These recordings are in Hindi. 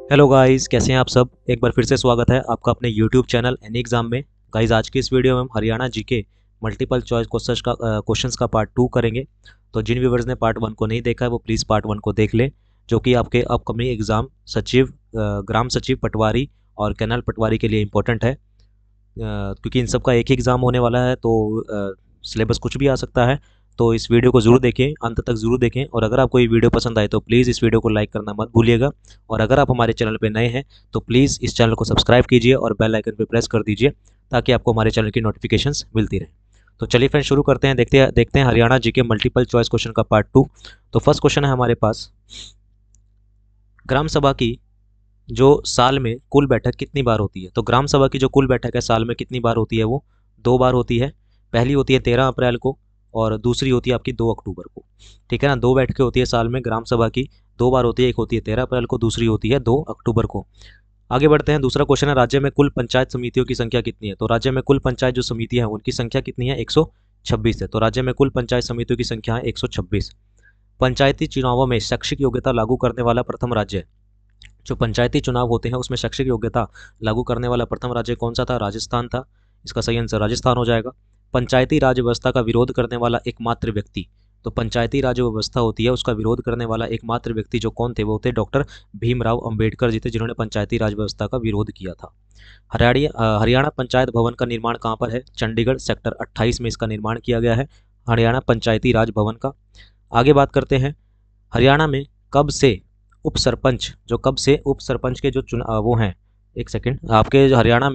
हेलो गाइस, कैसे हैं आप सब। एक बार फिर से स्वागत है आपका अपने यूट्यूब चैनल एनी एग्जाम में। गाइस, आज की इस वीडियो में हम Haryana GK multiple choice questions का पार्ट 2 करेंगे। तो जिन व्यूवर्स ने पार्ट 1 को नहीं देखा है वो प्लीज़ पार्ट 1 को देख लें, जो कि आपके अपकमिंग एग्ज़ाम सचिव, ग्राम सचिव पटवारी और कैनाल पटवारी के लिए इंपॉर्टेंट है। क्योंकि इन सब का एक ही एग्ज़ाम होने वाला है, तो सिलेबस कुछ भी आ सकता है। तो इस वीडियो को ज़रूर देखें, अंत तक ज़रूर देखें। और अगर आपको ये वीडियो पसंद आए तो प्लीज़ इस वीडियो को लाइक करना मत भूलिएगा। और अगर आप हमारे चैनल पे नए हैं तो प्लीज़ इस चैनल को सब्सक्राइब कीजिए और बेल आइकन पे प्रेस कर दीजिए, ताकि आपको हमारे चैनल की नोटिफिकेशंस मिलती रहे। तो चलिए फ्रेंड्स, शुरू करते हैं। देखते हैं Haryana GK multiple choice question का पार्ट 2। तो फर्स्ट क्वेश्चन है हमारे पास, ग्राम सभा की जो साल में कुल बैठक कितनी बार होती है। तो ग्राम सभा की जो कुल बैठक है साल में कितनी बार होती है, वो 2 बार होती है। पहली होती है 13 अप्रैल को और दूसरी होती है आपकी 2 अक्टूबर को। ठीक है ना, 2 बैठकें होती है साल में ग्राम सभा की, 2 बार होती है। एक होती है 13 अप्रैल को, दूसरी होती है 2 अक्टूबर को। आगे बढ़ते हैं। दूसरा क्वेश्चन है, राज्य में कुल पंचायत समितियों की संख्या कितनी है। तो राज्य में कुल पंचायत जो समितियां हैं उनकी संख्या कितनी है, 126 है। तो राज्य में कुल पंचायत समितियों की संख्या है 126। पंचायती चुनावों में शैक्षिक योग्यता लागू करने वाला प्रथम राज्य, जो पंचायती चुनाव होते हैं उसमें शैक्षिक योग्यता लागू करने वाला प्रथम राज्य कौन सा था, राजस्थान था। इसका सही आंसर राजस्थान हो जाएगा। पंचायती राज व्यवस्था का विरोध करने वाला एकमात्र व्यक्ति, तो पंचायती राज व्यवस्था होती है उसका विरोध करने वाला एकमात्र व्यक्ति जो कौन थे, वो थे डॉक्टर भीमराव अंबेडकर जी थे, जिन्होंने पंचायती राज व्यवस्था का विरोध किया था। हरियाणा पंचायत भवन का निर्माण कहाँ पर है, चंडीगढ़ सेक्टर 28 में इसका निर्माण किया गया है, हरियाणा पंचायती राज भवन का। आगे बात करते हैं, हरियाणा में कब से उप सरपंच, जो कब से उप सरपंच के जो चुनाव वो हैं, एक सेकंड, आपके हरियाणा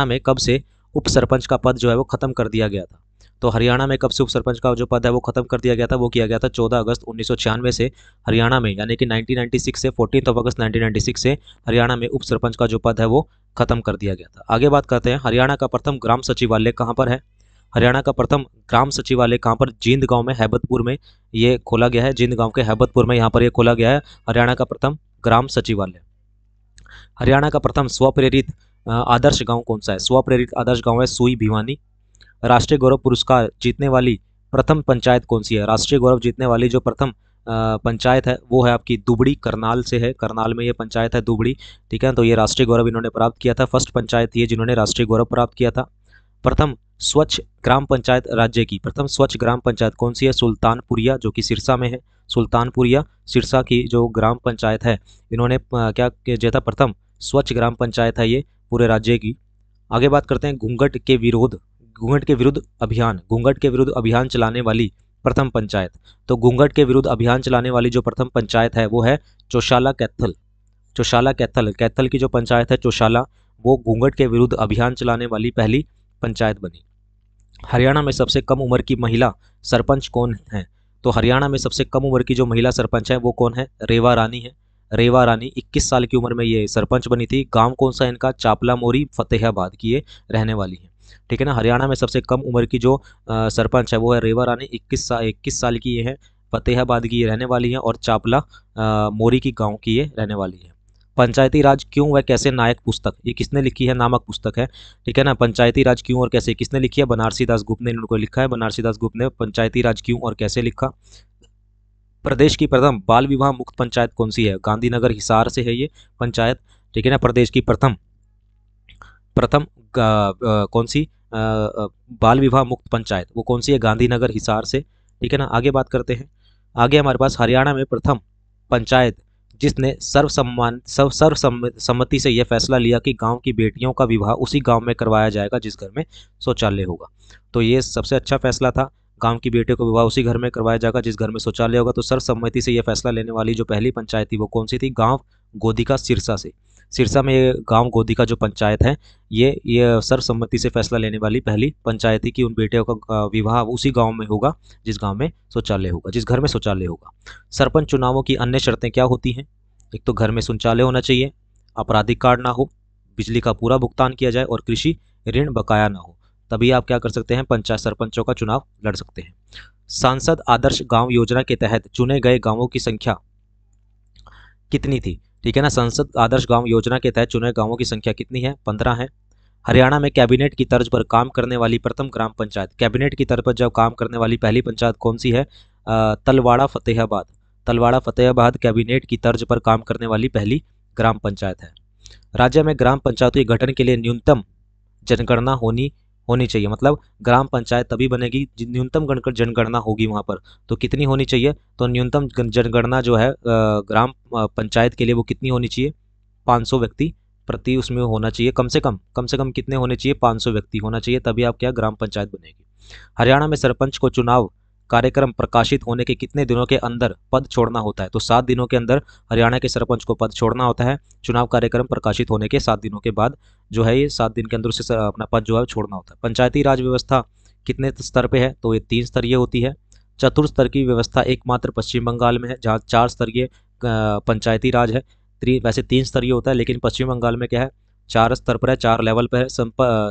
में कब से उप सरपंच का पद जो है वो खत्म कर दिया गया था। तो हरियाणा में कब से उप सरपंच का जो पद है वो खत्म कर दिया गया था, वो किया गया था 14 अगस्त 1996 से। हरियाणा में यानी कि 1996 से 14 अगस्त 1996 से हरियाणा में उप सरपंच का जो पद है वो खत्म कर दिया गया था। आगे बात करते हैं, हरियाणा का प्रथम ग्राम सचिवालय कहाँ पर है। हरियाणा का प्रथम ग्राम सचिवालय कहाँ पर, जींद गांव में, हैबतपुर में ये खोला गया है। जींद गांव के हैबतपुर में यहाँ पर ये खोला गया है हरियाणा का प्रथम ग्राम सचिवालय। हरियाणा का प्रथम स्वप्रेरित आदर्श गांव कौन सा है, स्वप्रेरित आदर्श गांव है सुई भिवानी। राष्ट्रीय गौरव पुरस्कार जीतने वाली प्रथम पंचायत कौन सी है, राष्ट्रीय गौरव जीतने वाली जो प्रथम पंचायत है वो है आपकी दुबड़ी, करनाल से है, करनाल में ये पंचायत है दुबड़ी। ठीक है, तो ये राष्ट्रीय गौरव इन्होंने प्राप्त किया था, फर्स्ट पंचायत ये जिन्होंने राष्ट्रीय गौरव प्राप्त किया था। प्रथम स्वच्छ ग्राम पंचायत राज्य की प्रथम स्वच्छ ग्राम पंचायत कौन सी है, सुल्तानपुरिया, जो कि सिरसा में है। सुल्तानपुरिया सिरसा की जो ग्राम पंचायत है, इन्होंने क्या किया था, प्रथम स्वच्छ ग्राम पंचायत है ये पूरे राज्य की। आगे बात करते हैं, घूंघट के विरुद्ध अभियान चलाने वाली प्रथम पंचायत। तो घूंघट के विरुद्ध अभियान चलाने वाली जो प्रथम पंचायत है वो है चौशाला कैथल। चौशाला कैथल, कैथल की जो पंचायत है चौशाला, वो घूंघट के विरुद्ध अभियान चलाने वाली पहली पंचायत बनी। हरियाणा में सबसे कम उम्र की महिला सरपंच कौन है। तो हरियाणा में सबसे कम उम्र की जो महिला सरपंच है वो कौन है, रेवा रानी है। रेवा रानी 21 साल की उम्र में ये सरपंच बनी थी। गांव कौन सा इनका, चापला मोरी, फतेहाबाद की ये रहने वाली है। ठीक है ना, हरियाणा में सबसे कम उम्र की जो सरपंच है वो है रेवा रानी, 21 साल की ये है, फतेहाबाद की ये रहने वाली है और चापला मोरी की गाँव की ये रहने वाली है। पंचायती राज क्यों व कैसे नायक पुस्तक, ये किसने लिखी है, नामक पुस्तक है। ठीक है ना, पंचायती राज क्यों और कैसे किसने लिखी है, बनारसी दास गुप्त ने इनको लिखा है। बनारसी दास गुप्त ने पंचायती राज क्यों और कैसे लिखा। प्रदेश की प्रथम बाल विवाह मुक्त पंचायत कौन सी है, गांधीनगर हिसार से है ये पंचायत। ठीक है ना, प्रदेश की प्रथम प्रथम कौन सी बाल विवाह मुक्त पंचायत वो कौन सी है, गांधीनगर हिसार से। ठीक है ना, आगे बात करते हैं। आगे हमारे पास हरियाणा में प्रथम पंचायत जिसने सर्वसम्मति से यह फैसला लिया कि गांव की बेटियों का विवाह उसी गांव में करवाया जाएगा जिस घर में शौचालय होगा। तो ये सबसे अच्छा फैसला था, गांव की बेटियों का विवाह उसी घर में करवाया जाएगा जिस घर में शौचालय होगा। तो सर्वसम्मति से यह फैसला लेने वाली जो पहली पंचायत थी वो कौन सी थी, गांव गोदिका सिरसा से। सिरसा में ये गांव गोदिका जो पंचायत है, ये सर्वसम्मति से फैसला लेने वाली पहली पंचायत थी कि उन बेटियों का विवाह उसी गांव में होगा जिस गांव में शौचालय होगा, जिस घर में शौचालय होगा। सरपंच चुनावों की अन्य शर्तें क्या होती हैं, एक तो घर में शौचालय होना चाहिए, आपराधिक कार्ड ना हो, बिजली का पूरा भुगतान किया जाए और कृषि ऋण बकाया ना हो, तभी आप क्या कर सकते हैं, पंचायत सरपंचों का चुनाव लड़ सकते हैं। सांसद आदर्श गांव योजना के तहत चुने गए गांवों की संख्या कितनी थी। ठीक है ना, संसद आदर्श गांव योजना के तहत चुने गांवों की संख्या कितनी है, 15 है। हरियाणा में कैबिनेट की तर्ज पर काम करने वाली प्रथम ग्राम पंचायत, कैबिनेट की तर्ज पर जब काम करने वाली पहली पंचायत कौन सी है, तलवाड़ा फतेहाबाद। तलवाड़ा फतेहाबाद कैबिनेट की तर्ज पर काम करने वाली पहली ग्राम पंचायत है। राज्य में ग्राम पंचायतों के गठन के लिए न्यूनतम जनगणना होनी चाहिए, मतलब ग्राम पंचायत तभी बनेगी न्यूनतम जनगणना होगी वहाँ पर। तो कितनी होनी चाहिए, तो न्यूनतम जनगणना जो है ग्राम पंचायत के लिए वो कितनी होनी चाहिए, 500 व्यक्ति प्रति उसमें होना चाहिए। कम से कम कितने होने चाहिए, 500 व्यक्ति होना चाहिए, तभी आप क्या ग्राम पंचायत बनेगी। हरियाणा में सरपंच को चुनाव कार्यक्रम प्रकाशित होने के कितने दिनों के अंदर पद छोड़ना होता है, तो 7 दिनों के अंदर हरियाणा के सरपंच को पद छोड़ना होता है। चुनाव कार्यक्रम प्रकाशित होने के 7 दिनों के बाद जो है, ये 7 दिन के अंदर उसे अपना पद जो है छोड़ना होता है। पंचायती राज व्यवस्था कितने स्तर पे है, तो ये 3 स्तरीय होती है। चतुर्थ स्तर की व्यवस्था एकमात्र पश्चिम बंगाल में है, जहाँ 4 स्तरीय पंचायती राज है। वैसे 3 स्तरीय होता है, लेकिन पश्चिम बंगाल में क्या है, 4 स्तर पर है, 4 लेवल पर है।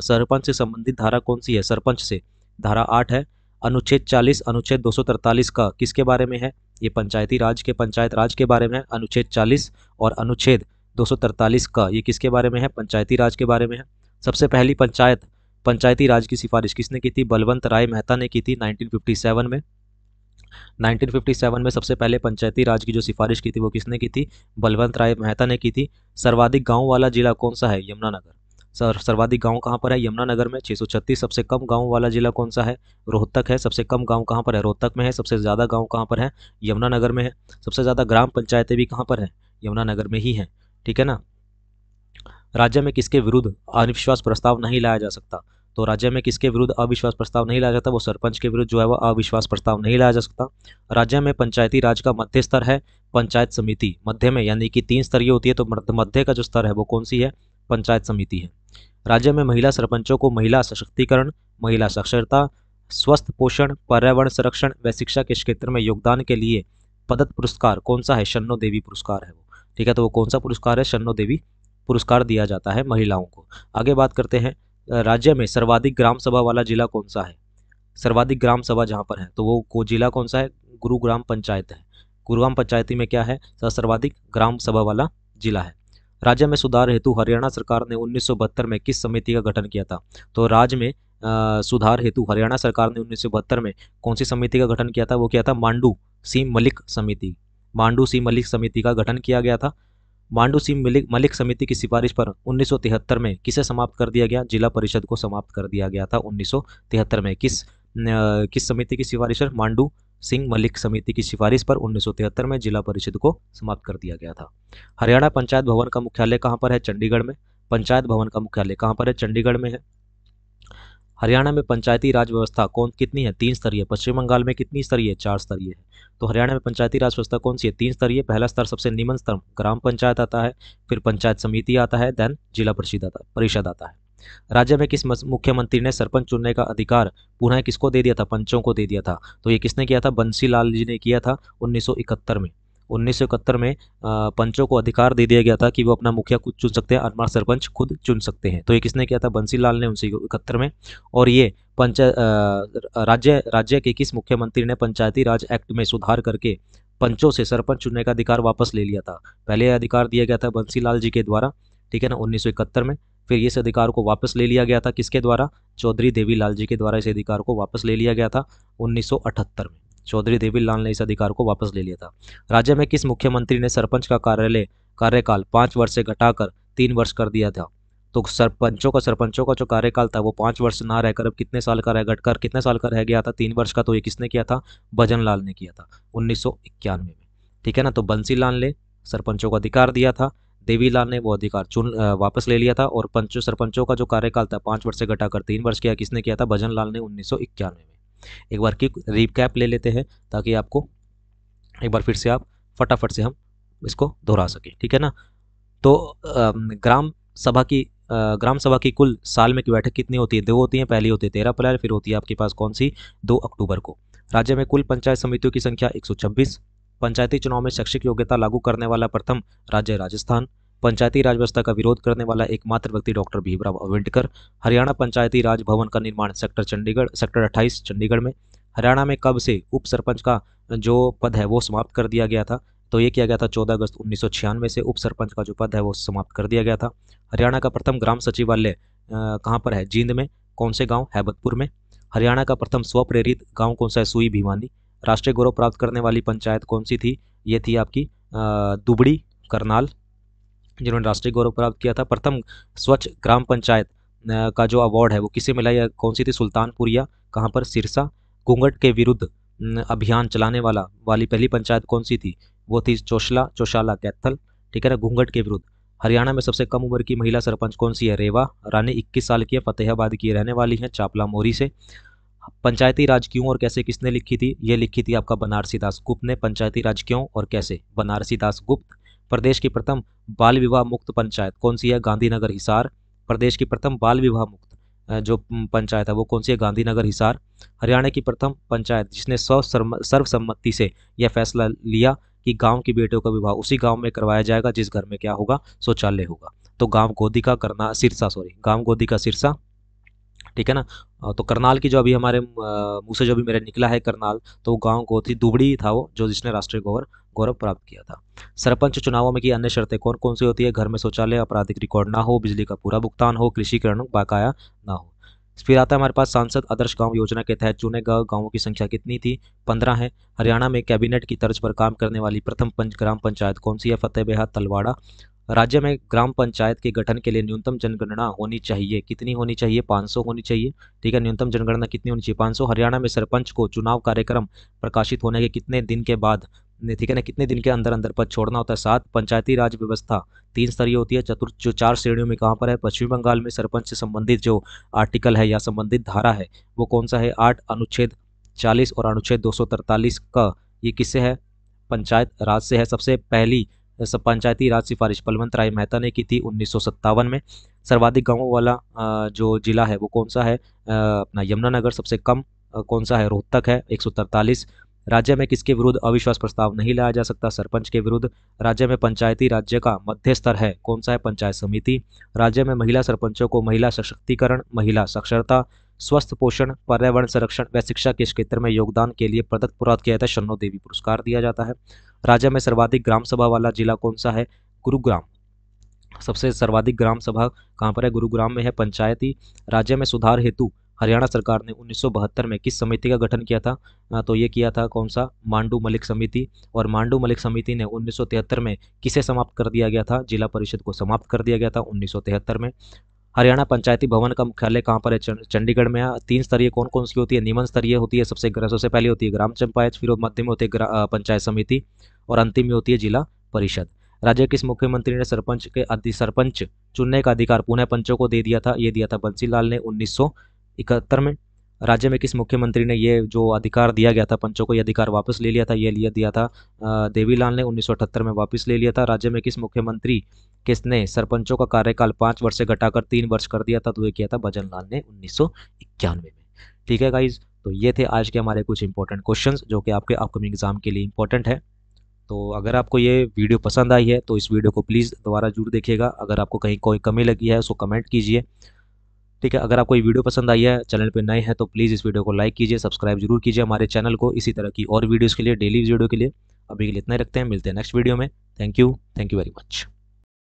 सरपंच से संबंधित धारा कौन सी है, सरपंच से धारा 8 है। अनुच्छेद 40 अनुच्छेद 243 का किसके बारे में है, ये पंचायती राज के पंचायत राज के बारे में है। अनुच्छेद 40 और अनुच्छेद 243 का ये किसके बारे में है, पंचायती राज के बारे में है। सबसे पहली पंचायती राज की सिफारिश किसने की थी, बलवंत राय मेहता ने की थी 1957 में। 1957 में सबसे पहले पंचायती राज की जो सिफारिश की थी वो किसने की थी, बलवंत राय मेहता ने की थी। सर्वाधिक गांव वाला जिला कौन सा है, यमुनानगर। सर्वाधिक गांव कहाँ पर है, यमुनानगर में 636। सबसे कम गांव वाला जिला कौन सा है, रोहतक है। सबसे कम गांव कहाँ पर है, रोहतक में है। सबसे ज़्यादा गांव कहाँ पर है, यमुनानगर में है। सबसे ज़्यादा ग्राम पंचायतें भी कहाँ पर है, यमुनानगर में ही है, ठीक है ना। राज्य में किसके विरुद्ध अविश्वास प्रस्ताव नहीं लाया जा सकता, तो राज्य में किसके विरुद्ध अविश्वास प्रस्ताव नहीं लाया जाता, वो सरपंच के विरुद्ध जो है वो अविश्वास प्रस्ताव नहीं लाया जा सकता। राज्य में पंचायती राज का मध्य स्तर है पंचायत समिति, मध्य में, यानी कि 3 स्तरीय होती है, तो मध्य का जो स्तर है वो कौन सी है, पंचायत समिति है। राज्य में महिला सरपंचों को महिला सशक्तिकरण, महिला साक्षरता, स्वस्थ पोषण, पर्यावरण संरक्षण व शिक्षा के क्षेत्र में योगदान के लिए प्रदत्त पुरस्कार कौन सा है, शन्नो देवी पुरस्कार है वो, ठीक है। तो वो कौन सा पुरस्कार है, शन्नो देवी पुरस्कार दिया जाता है महिलाओं को। आगे बात करते हैं, राज्य में सर्वाधिक ग्राम सभा वाला जिला कौन सा है, सर्वाधिक ग्राम सभा जहाँ पर है, तो वो जिला कौन सा है, गुरुग्राम पंचायत है। गुरुग्राम पंचायती में क्या है, सर्वाधिक ग्राम सभा वाला जिला है। राज्य में सुधार हेतु हरियाणा सरकार ने 1972 में किस समिति का गठन किया था, तो राज्य में सुधार हेतु हरियाणा सरकार ने 1972 में कौन सी समिति का गठन किया था, वो किया था मांडू सिंह मलिक समिति। मांडू सिंह मलिक समिति का गठन किया गया था। मांडू सिंह मलिक समिति की सिफारिश पर 1973 में किसे समाप्त कर दिया गया, जिला परिषद को समाप्त कर दिया गया था 1973 में। किस समिति की सिफारिश पर, मांडू सिंह मलिक समिति की सिफारिश पर 1973 में जिला परिषद को समाप्त कर दिया गया था। हरियाणा पंचायत भवन का मुख्यालय कहाँ पर है, चंडीगढ़ में। पंचायत भवन का मुख्यालय कहाँ पर है, चंडीगढ़ में है। हरियाणा में पंचायती राज व्यवस्था कितनी है, 3 स्तरीय। पश्चिम बंगाल में कितनी स्तरीय, 4 स्तरीय है। तो हरियाणा में पंचायती राज व्यवस्था कौन सी है, 3 स्तरीय। पहला स्तर सबसे निम्न स्तर ग्राम पंचायत आता है, फिर पंचायत समिति आता है, देन जिला परिषद आता है। राज्य में किस मुख्यमंत्री ने सरपंच चुनने का अधिकार पुनः किसको दे दिया था, पंचों को दे दिया था, तो ये किसने किया था, बंसी लाल जी ने किया था 1971 में। 1971 में पंचों को अधिकार दे दिया गया था कि वो अपना मुखिया खुद चुन सकते हैं, अनमर्द सरपंच खुद चुन सकते हैं। तो ये किसने किया था, बंसी लाल ने 1971 में। और ये राज्य के किस मुख्यमंत्री ने पंचायती राज एक्ट में सुधार करके पंचों से सरपंच चुनने का अधिकार वापस ले लिया था। पहले यह अधिकार दिया गया था बंसी लाल जी के द्वारा, ठीक है ना, 1971 में। फिर इस अधिकार को वापस ले लिया गया था किसके द्वारा, चौधरी देवीलाल जी के द्वारा इस अधिकार को वापस ले लिया गया था 1978 में। चौधरी देवीलाल ने इस अधिकार को वापस ले लिया था। राज्य में किस मुख्यमंत्री ने सरपंच का कार्यकाल 5 वर्ष से घटाकर 3 वर्ष कर दिया था, तो सरपंचों का जो कार्यकाल था वो 5 वर्ष ना रहकर अब कितने साल का घटकर कितने साल का रह गया था, 3 वर्ष का। तो ये किसने किया था, भजन लाल ने किया था 1991 में, ठीक है ना। तो बंसी लाल ने सरपंचों को अधिकार दिया था, देवीलाल ने वो अधिकार वापस ले लिया था, और सरपंचों का जो कार्यकाल था 5 वर्ष से घटाकर 3 वर्ष किया, किसने किया था, भजन लाल ने 1991 में। एक बार की रिकैप ले लेते हैं ताकि आपको एक बार फिर से आप फटाफट से हम इसको दोहरा सकें, ठीक है ना। तो ग्राम सभा की कुल साल में की बैठक कितनी होती है, 2 होती हैं। पहली होती है 13 अप्रैल, फिर होती है आपके पास कौन सी, 2 अक्टूबर को। राज्य में कुल पंचायत समितियों की संख्या 126। पंचायती चुनाव में शैक्षिक योग्यता लागू करने वाला प्रथम राज्य राजस्थान। पंचायती राज व्यवस्था का विरोध करने वाला एकमात्र व्यक्ति डॉक्टर भीमराव अम्बेडकर। हरियाणा पंचायती राज भवन सेक्टर 28 चंडीगढ़ में। हरियाणा में कब से उप सरपंच का जो पद है वो समाप्त कर दिया गया था, तो ये किया गया था 14 अगस्त 1996 से उप सरपंच का जो पद है वो समाप्त कर दिया गया था। हरियाणा का प्रथम ग्राम सचिवालय कहाँ पर है, जींद में। कौन से गाँव, हैबतपुर में। हरियाणा का प्रथम स्वप्रेरित गाँव कौन सा है, सुई भिवानी। राष्ट्रीय गौरव प्राप्त करने वाली पंचायत कौन सी थी? ये थी आपकी दुबड़ी करनाल, जिन्होंने राष्ट्रीय गौरव प्राप्त किया था। प्रथम स्वच्छ ग्राम पंचायत का जो अवार्ड है वो किसे मिला? या कौन सी थी? सुल्तानपुरिया, कहाँ पर? सिरसा। घूंघट के विरुद्ध अभियान चलाने वाली पहली पंचायत कौन सी थी? वो थी चौशाला कैथल, ठीक है ना, घूंघट के विरुद्ध। हरियाणा में सबसे कम उम्र की महिला सरपंच कौन सी है? रेवा रानी, 21 साल की है, फतेहाबाद की रहने वाली है, चापला मोरी से। पंचायती राज क्यों और कैसे किसने लिखी थी? ये लिखी थी आपका बनारसी दास गुप्त ने। पंचायती राज क्यों और कैसे, बनारसी दास गुप्त। प्रदेश की प्रथम बाल विवाह मुक्त पंचायत कौन सी है? गांधीनगर हिसार। प्रदेश की प्रथम बाल विवाह मुक्त जो पंचायत है वो कौन सी है? गांधीनगर हिसार। हरियाणा की प्रथम पंचायत जिसने सर्वसम्मति से यह फैसला लिया कि गांव की बेटियों का विवाह उसी गांव में करवाया जाएगा जिस घर में क्या होगा? शौचालय होगा। तो गांव गोदी का सिरसा, गांव गोदी का सिरसा, ठीक है ना। तो करनाल की जो अभी हमारे मुंह से जो भी मेरे निकला है करनाल, तो गांव गोदी दुबड़ी था वो, जो जिसने राष्ट्रीय गौरव प्राप्त किया था। सरपंच चुनावों में की अन्य शर्तें कौन कौन सी होती है? घर में शौचालय, आपराधिक रिकॉर्ड ना हो, बिजली का पूरा भुगतान हो, कृषिकरण बकाया ना हो। फिर आता है हमारे पास सांसद आदर्श गांव योजना के तहत चुने गए गांवों की संख्या कितनी थी? 15 है। हरियाणा में कैबिनेट की तर्ज पर काम करने वाली प्रथम ग्राम पंचायत कौन सी है? फतेहबेहात तलवाड़ा। राज्य में ग्राम पंचायत के गठन के लिए न्यूनतम जनगणना होनी चाहिए, कितनी होनी चाहिए? 500 होनी चाहिए, ठीक है। न्यूनतम जनगणना कितनी होनी चाहिए? 500। हरियाणा में सरपंच को चुनाव कार्यक्रम प्रकाशित होने के कितने दिन के बाद, ठीक है ना, कितने दिन के अंदर अंदर पद छोड़ना होता है? 7। पंचायती राज व्यवस्था 3 स्तरीय होती है, जो 4 श्रेणियों में कहाँ पर है? पश्चिम बंगाल में सरपंच से संबंधित जो आर्टिकल है या संबंधित धारा है वो कौन सा है? 8, अनुच्छेद 40 और अनुच्छेद 243 का। ये किससे है? पंचायत राज से है। सबसे पहली सब पंचायती राज सिफारिश बलवंत राय मेहता ने की थी 1957 में। सर्वाधिक गांवों वाला जो जिला है वो कौन सा है? अपना यमुनानगर। सबसे कम कौन सा है? रोहतक है, 143। राज्य में किसके विरुद्ध अविश्वास प्रस्ताव नहीं लाया जा सकता? सरपंच के विरुद्ध। राज्य में पंचायती राज्य का मध्य स्तर है, कौन सा है? पंचायत समिति। राज्य में महिला सरपंचों को महिला सशक्तिकरण, महिला साक्षरता, स्वस्थ पोषण, पर्यावरण संरक्षण व शिक्षा के क्षेत्र में योगदान के लिए पदक पुरस्कृत किया जाता है, शन्नो देवी पुरस्कार दिया जाता है। राज्य में सर्वाधिक ग्राम सभा वाला जिला कौन सा है? गुरुग्राम। सबसे सर्वाधिक ग्राम सभा कहाँ पर है? गुरुग्राम में है। पंचायती राज्य में सुधार हेतु हरियाणा सरकार ने 1972 में किस समिति का गठन किया था? तो ये किया था कौन सा? मांडू मलिक समिति। और मांडू मलिक समिति ने 1973 में किसे समाप्त कर दिया गया था? जिला परिषद को समाप्त कर दिया गया था 1973 में। हरियाणा पंचायती भवन का मुख्यालय कहाँ पर है? चंडीगढ़ में है। 3 स्तरीय कौन कौन सी होती है? निम्न स्तरीय होती है, सबसे पहले होती है ग्राम पंचायत, फिर मध्य में होती है पंचायत समिति, और अंतिम में होती है जिला परिषद। राज्य किस मुख्यमंत्री ने सरपंच चुनने का अधिकार पुनः पंचों को दे दिया था? ये दिया था बंसीलाल ने 1971 में। राज्य में किस मुख्यमंत्री ने ये जो अधिकार दिया गया था पंचों को, ये अधिकार वापस ले लिया था? ये दिया था देवीलाल ने 1978 में वापस ले लिया था। राज्य में किस मुख्यमंत्री किसने सरपंचों का कार्यकाल 5 वर्ष से घटाकर 3 वर्ष कर दिया था? तो ये किया था भजनलाल ने 1991 में। ठीक है गाइज, तो ये थे आज के हमारे कुछ इंपॉर्टेंट क्वेश्चंस जो कि आपके अपकमिंग एग्जाम के लिए इंपॉर्टेंट है। तो अगर आपको ये वीडियो पसंद आई है तो इस वीडियो को प्लीज़ दोबारा जरूर देखिएगा। अगर आपको कहीं कोई कमी लगी है उसको कमेंट कीजिए, ठीक है। अगर आपको ये वीडियो पसंद आई है, चैनल पे नए हैं तो प्लीज़ इस वीडियो को लाइक कीजिए, सब्सक्राइब जरूर कीजिए हमारे चैनल को इसी तरह की और वीडियोज़ के लिए, डेली वीडियो के लिए। अभी के लिए इतना ही रखते हैं, मिलते हैं नेक्स्ट वीडियो में। Thank you very much.